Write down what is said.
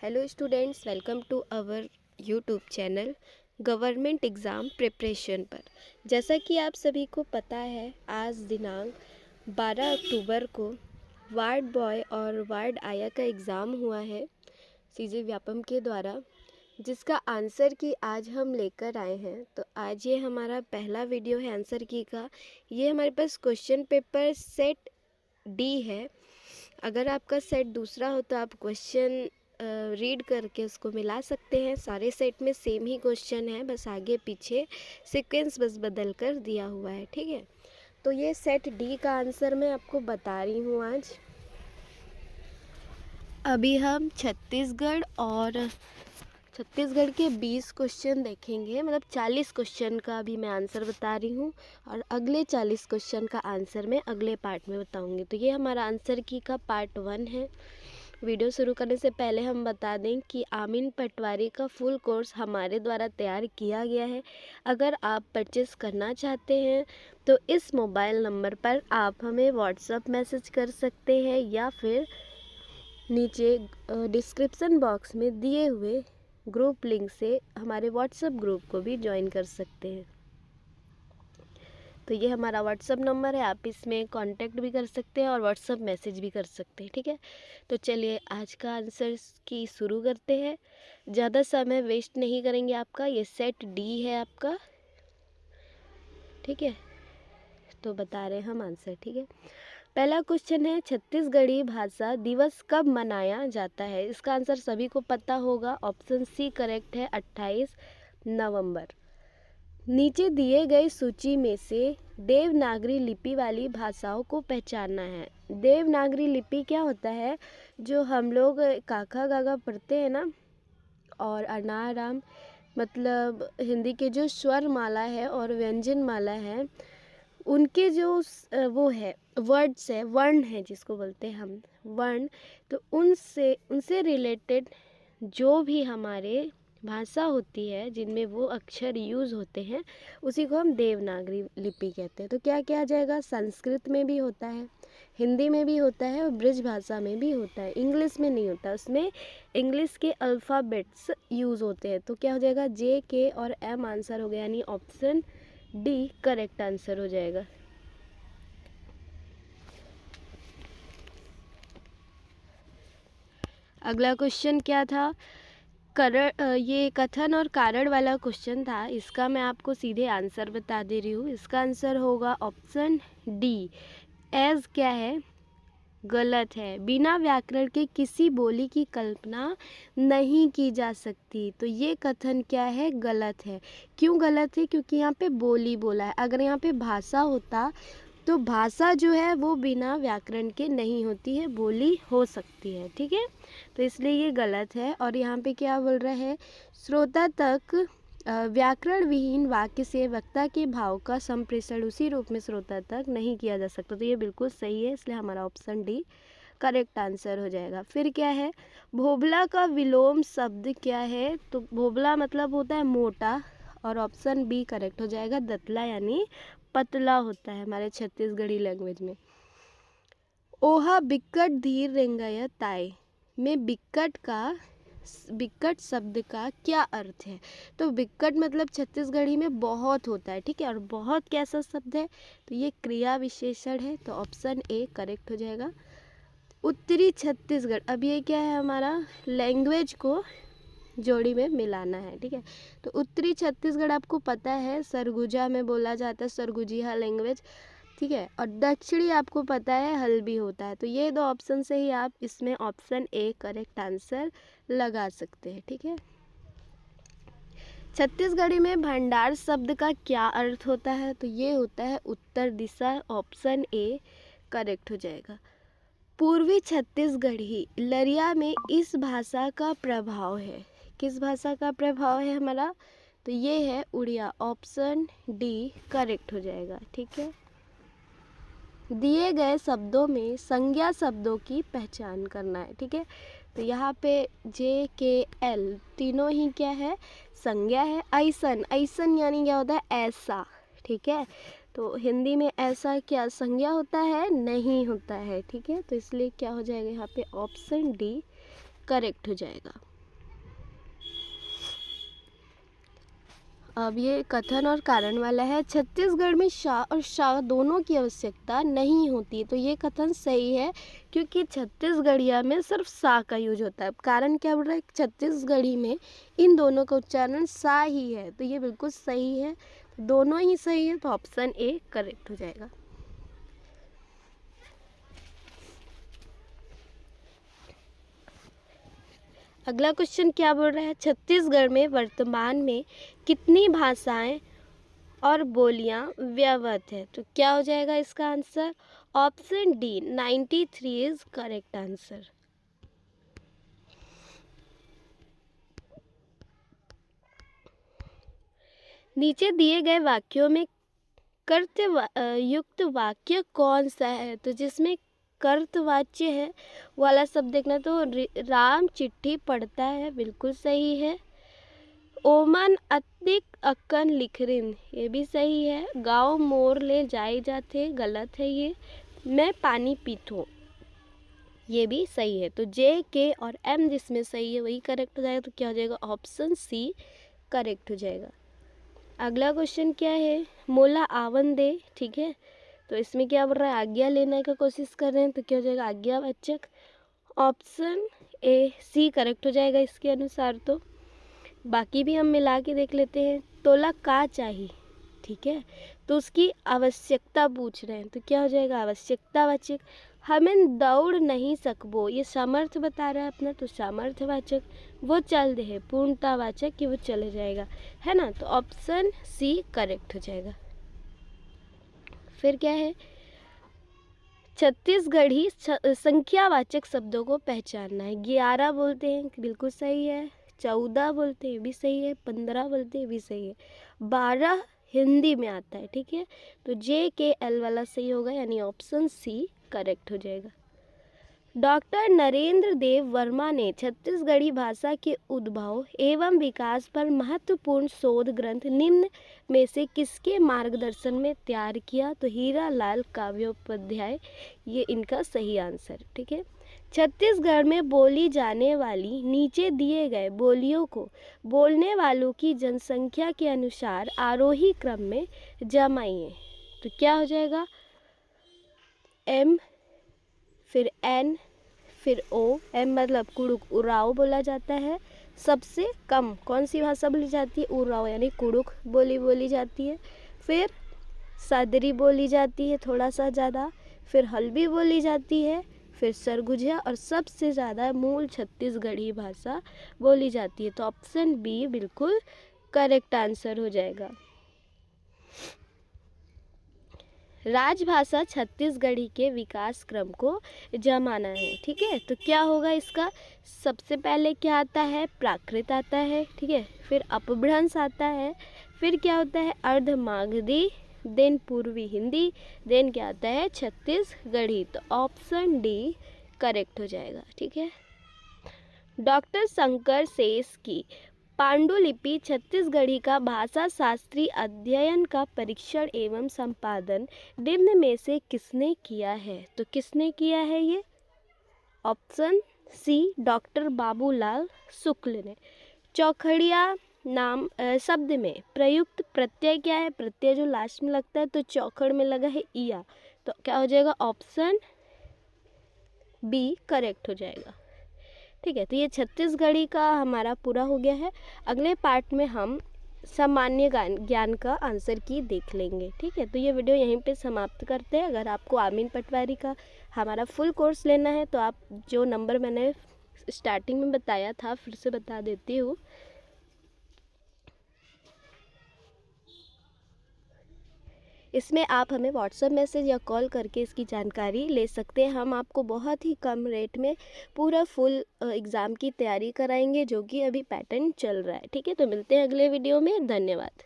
Hello students, welcome to our YouTube channel government exam preparation पर। जैसा कि आप सभी को पता है, आज दिनांक 12 अक्टूबर को वार्ड बॉय और वार्ड आया का एग्ज़ाम हुआ है सीजे व्यापम के द्वारा, जिसका आंसर की आज हम लेकर आए हैं। तो आज ये हमारा पहला वीडियो है आंसर की का। ये हमारे पास क्वेश्चन पेपर सेट डी है। अगर आपका सेट दूसरा हो तो आप क्वेश्चन रीड करके उसको मिला सकते हैं। सारे सेट में सेम ही क्वेश्चन है, बस आगे पीछे सीक्वेंस बस बदल कर दिया हुआ है। ठीक है, तो ये सेट डी का आंसर मैं आपको बता रही हूँ आज। अभी हम छत्तीसगढ़ के 20 क्वेश्चन देखेंगे, मतलब 40 क्वेश्चन का अभी मैं आंसर बता रही हूँ और अगले 40 क्वेश्चन का आंसर मैं अगले पार्ट में बताऊँगी। तो ये हमारा आंसर की का पार्ट 1 है। वीडियो शुरू करने से पहले हम बता दें कि आमीन पटवारी का फुल कोर्स हमारे द्वारा तैयार किया गया है। अगर आप परचेस करना चाहते हैं तो इस मोबाइल नंबर पर आप हमें व्हाट्सएप मैसेज कर सकते हैं या फिर नीचे डिस्क्रिप्शन बॉक्स में दिए हुए ग्रुप लिंक से हमारे व्हाट्सएप ग्रुप को भी ज्वाइन कर सकते हैं। तो ये हमारा व्हाट्सएप नंबर है, आप इसमें कांटेक्ट भी कर सकते हैं और व्हाट्सएप मैसेज भी कर सकते हैं। ठीक है, तो चलिए आज का आंसर की शुरू करते हैं। ज़्यादा समय वेस्ट नहीं करेंगे आपका। ये सेट डी है आपका। ठीक है, तो बता रहे हैं हम आंसर। ठीक है, पहला क्वेश्चन है, छत्तीसगढ़ी भाषा दिवस कब मनाया जाता है? इसका आंसर सभी को पता होगा। ऑप्शन सी करेक्ट है, 28 नवंबर। नीचे दिए गए सूची में से देवनागरी लिपि वाली भाषाओं को पहचानना है। देवनागरी लिपि क्या होता है? जो हम लोग काका गागा पढ़ते हैं ना, और अनाराम, मतलब हिंदी के जो स्वर माला है और व्यंजन माला है, उनके जो वो है वर्ड्स है, वर्ण है जिसको बोलते हैं हम वर्ण, तो उनसे रिलेटेड जो भी हमारे भाषा होती है जिनमें वो अक्षर यूज़ होते हैं, उसी को हम देवनागरी लिपि कहते हैं। तो क्या किया जाएगा? संस्कृत में भी होता है, हिंदी में भी होता है और ब्रज भाषा में भी होता है। इंग्लिश में नहीं होता, उसमें इंग्लिश के अल्फ़ाबेट्स यूज़ होते हैं। तो क्या हो जाएगा? जे, के और एम आंसर हो गया, यानी ऑप्शन डी करेक्ट आंसर हो जाएगा। अगला क्वेश्चन क्या था? ये कथन और कारण वाला क्वेश्चन था। इसका मैं आपको सीधे आंसर बता दे रही हूँ। इसका आंसर होगा ऑप्शन डी। एज क्या है? गलत है। बिना व्याकरण के किसी बोली की कल्पना नहीं की जा सकती। तो ये कथन क्या है? गलत है। क्यों गलत है? क्योंकि यहाँ पे बोली बोला है। अगर यहाँ पे भाषा होता तो भाषा जो है वो बिना व्याकरण के नहीं होती है, बोली हो सकती है। ठीक है, तो इसलिए ये गलत है। और यहाँ पे क्या बोल रहा है? श्रोता तक व्याकरण विहीन वाक्य से वक्ता के भाव का संप्रेषण उसी रूप में श्रोता तक नहीं किया जा सकता। तो ये बिल्कुल सही है, इसलिए हमारा ऑप्शन डी करेक्ट आंसर हो जाएगा। फिर क्या है? भोबला का विलोम शब्द क्या है? तो भोबला मतलब होता है मोटा, और ऑप्शन बी करेक्ट हो जाएगा, दतला यानी पतला होता है हमारे छत्तीसगढ़ी लैंग्वेज में। ओहा बिक्कट धीर रेंगय ताय में बिक्कट शब्द का क्या अर्थ है? तो बिक्कट मतलब छत्तीसगढ़ी में बहुत होता है। ठीक है, और बहुत कैसा शब्द है? तो ये क्रिया विशेषण है, तो ऑप्शन ए करेक्ट हो जाएगा। उत्तरी छत्तीसगढ़, अब ये क्या है? हमारा लैंग्वेज को जोड़ी में मिलाना है। ठीक है, तो उत्तरी छत्तीसगढ़ आपको पता है सरगुजा में बोला जाता है, सरगुजिया लैंग्वेज। ठीक है, और दक्षिणी आपको पता है हल्बी होता है। तो ये दो ऑप्शन से ही आप इसमें ऑप्शन ए करेक्ट आंसर लगा सकते हैं। ठीक है, छत्तीसगढ़ी में भंडार शब्द का क्या अर्थ होता है? तो ये होता है उत्तर दिशा, ऑप्शन ए करेक्ट हो जाएगा। पूर्वी छत्तीसगढ़ी लरिया में इस भाषा का प्रभाव है। किस भाषा का प्रभाव है हमारा? तो ये है उड़िया, ऑप्शन डी करेक्ट हो जाएगा। ठीक है, दिए गए शब्दों में संज्ञा शब्दों की पहचान करना है। ठीक है, तो यहाँ पे जे, के, एल तीनों ही क्या है? संज्ञा है। ऐसन, ऐसन यानी क्या होता है? ऐसा। ठीक है, तो हिंदी में ऐसा क्या संज्ञा होता है? नहीं होता है। ठीक है, तो इसलिए क्या हो जाएगा यहाँ पे? ऑप्शन डी करेक्ट हो जाएगा। अब ये कथन और कारण वाला है। छत्तीसगढ़ में शा और शा दोनों की आवश्यकता नहीं होती, तो ये कथन सही है क्योंकि छत्तीसगढ़िया में सिर्फ सा का यूज होता है। अब कारण क्या बोल रहा है, छत्तीसगढ़ी में इन दोनों का उच्चारण सा ही है, तो ये बिल्कुल सही है, दोनों ही सही है, तो ऑप्शन ए करेक्ट हो जाएगा। अगला क्वेश्चन क्या बोल रहा है, छत्तीसगढ़ में वर्तमान में कितनी भाषाएं और बोलियां व्यवहृत है, तो क्या हो जाएगा इसका answer, option D 93 is correct answer. नीचे दिए गए वाक्यों में कर्तव्य युक्त वाक्य कौन सा है, तो जिसमें कर्तवाच्य है वाला शब्द देखना, तो राम चिट्ठी पढ़ता है, बिल्कुल सही है। ओमन अतिक अक्कन लिखरिन, ये भी सही है। गाँव मोर ले जाए जाते, गलत है ये। मैं पानी पीतूँ, ये भी सही है। तो जे के और एम जिसमें सही है वही करेक्ट हो जाएगा, तो क्या हो जाएगा, ऑप्शन सी करेक्ट हो जाएगा। अगला क्वेश्चन क्या है, मोला आवन दे, ठीक है, तो इसमें क्या बोल रहा है, आज्ञा लेने का कोशिश कर रहे हैं, तो क्या हो जाएगा, आज्ञावाचक, ऑप्शन ए सी करेक्ट हो जाएगा इसके अनुसार। तो बाकी भी हम मिला के देख लेते हैं। तोला का चाहिए, ठीक है, तो उसकी आवश्यकता पूछ रहे हैं, तो क्या हो जाएगा, आवश्यकतावाचक। हमें दौड़ नहीं सकबो, ये सामर्थ्य बता रहा है अपना, तो सामर्थ्यवाचक। वो चल दे है, पूर्णतावाचक कि वो चले जाएगा, है ना, तो ऑप्शन सी करेक्ट हो जाएगा। फिर क्या है, छत्तीसगढ़ी संख्यावाचक शब्दों को पहचानना है। 11 बोलते हैं, बिल्कुल सही है। 14 बोलते हैं, भी सही है। 15 बोलते हैं, भी सही है। 12 हिंदी में आता है, ठीक है, तो जे के एल वाला सही होगा, यानी ऑप्शन सी करेक्ट हो जाएगा। डॉक्टर नरेंद्र देव वर्मा ने छत्तीसगढ़ी भाषा के उद्भव एवं विकास पर महत्वपूर्ण शोध ग्रंथ निम्न में से किसके मार्गदर्शन में तैयार किया, तो हीरालाल काव्योपाध्याय, ये इनका सही आंसर, ठीक है। छत्तीसगढ़ में बोली जाने वाली नीचे दिए गए बोलियों को बोलने वालों की जनसंख्या के अनुसार आरोही क्रम में जमाइए, तो क्या हो जाएगा, एम, फिर एन, फिर ओ। एम मतलब कुड़ुक उराव बोला जाता है। सबसे कम कौन सी भाषा बोली जाती है, उराव, यानी कुड़ुक बोली जाती है। फिर सादरी बोली जाती है थोड़ा सा ज़्यादा, फिर हल्बी बोली जाती है, फिर सरगुजिया, और सबसे ज़्यादा मूल छत्तीसगढ़ी भाषा बोली जाती है, तो ऑप्शन बी बिल्कुल करेक्ट आंसर हो जाएगा। राजभाषा छत्तीसगढ़ी के विकास क्रम को जमाना है, ठीक है, तो क्या होगा इसका, सबसे पहले क्या आता है, प्राकृत आता है, ठीक है, फिर अपभ्रंश आता है, फिर क्या होता है, अर्धमागधी, देन पूर्वी हिंदी, देन क्या आता है, छत्तीसगढ़ी, तो ऑप्शन डी करेक्ट हो जाएगा, ठीक है। डॉक्टर शंकर शेष की पांडुलिपि छत्तीसगढ़ी का भाषा शास्त्रीय अध्ययन का परीक्षण एवं संपादन निम्न में से किसने किया है, तो किसने किया है ये, ऑप्शन सी डॉक्टर बाबूलाल शुक्ल ने। चौखड़िया नाम शब्द में प्रयुक्त प्रत्यय क्या है, प्रत्यय जो लास्ट में लगता है, तो चौखड़ में लगा है इया, तो क्या हो जाएगा, ऑप्शन बी करेक्ट हो जाएगा, ठीक है। तो ये छत्तीसगढ़ी का हमारा पूरा हो गया है। अगले पार्ट में हम सामान्य ज्ञान का आंसर की देख लेंगे, ठीक है। तो ये वीडियो यहीं पे समाप्त करते हैं। अगर आपको आमीन पटवारी का हमारा फुल कोर्स लेना है तो आप जो नंबर मैंने स्टार्टिंग में बताया था फिर से बता देती हूँ, इसमें आप हमें व्हाट्सएप मैसेज या कॉल करके इसकी जानकारी ले सकते हैं। हम आपको बहुत ही कम रेट में पूरा फुल एग्ज़ाम की तैयारी कराएंगे, जो कि अभी पैटर्न चल रहा है, ठीक है। तो मिलते हैं अगले वीडियो में, धन्यवाद।